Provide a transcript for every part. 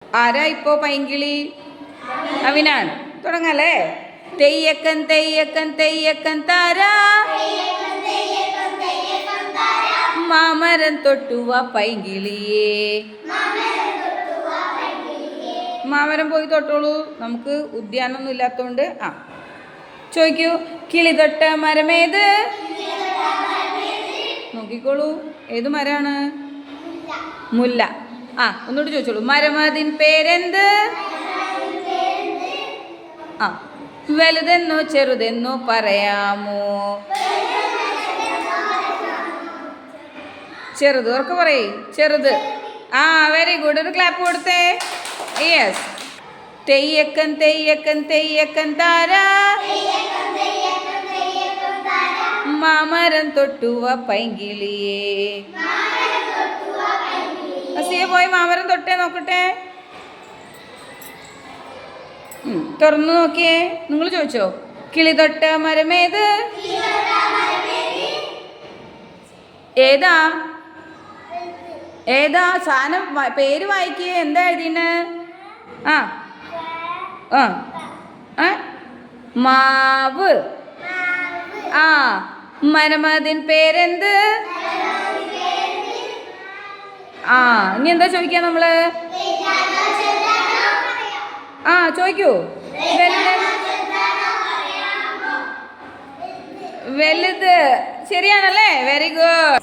ആരാ ഇപ്പോ പൈങ്കിളി? അവിനാൻ. തുടങ്ങല്ലേ? തെയ്യക്കൻ തെയ്യക്കൻ തെയ്യക്കൻ താരാ മാമരം തൊട്ടുവ പൈങ്കിളിയേ. മാമരം പോയി തൊട്ടോളൂ. നമുക്ക് ഉദ്യാനമൊന്നും ഇല്ലാത്തതുകൊണ്ട് ചോദിക്കൂ. കിളി തൊട്ട മരമേത്? നോക്കിക്കോളൂ, ഏത് മരാണ്? മുല്ല. ഒന്നുകൂടി ചോദിച്ചോളൂ. മരമതിൻ പേരെന്ത്? വലുതെന്നോ ചെറുതെന്നോ പറയാമോ? ചെറുത്. ഓർക്ക് പറയേ, ചെറുത്. Very good. ഒരു ക്ലാപ്പ് കൊടുത്തേ. യെസ്. തെയ്യക്കൻ തെയ്യക്കൻ തെയ്യക്കൻ താരാ മാമരം തൊട്ടുവ പൈങ്കിളിയേ. അസിയെ പോയി മാമരം തൊട്ടേ നോക്കട്ടെ. തുറന്നു നോക്കിയേ. നിങ്ങൾ ചോദിച്ചോ. കിളി തൊട്ട മരമേത്? ഏതാ ഏതാ സാധനം? പേര് വായിക്കേ. എന്താ എഴുതിന്? മാവ്. മരമതിൻ പേരെന്ത്? ഇനി എന്താ ചോദിക്കാ നമ്മള്? ചോദിക്കൂ. വലുത്. ശരിയാണല്ലേ? Very good.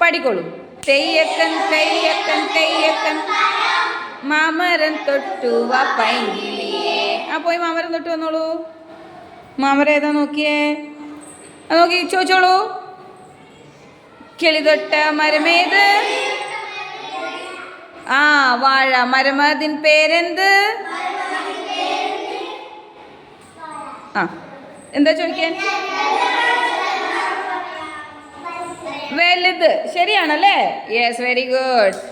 പഠിക്കോളൂ. തെയ്യക്കൻ തെയ്യക്കൻ തെയ്യക്കൻ മാമരം തൊട്ടുവ പൈങ്കിളിയേ. പോയി മാമരം തൊട്ട് വന്നോളൂ. മാമരം ഏതാ നോക്കിയേ. നോക്കി ചോദിച്ചോളൂ. കിളി തൊട്ട മരമേത്? വാഴ. മരമതിൻ പേരെന്ത്? എന്താ ചോദിക്കാൻ? വലുത്. ശരിയാണല്ലേ? Yes, very good.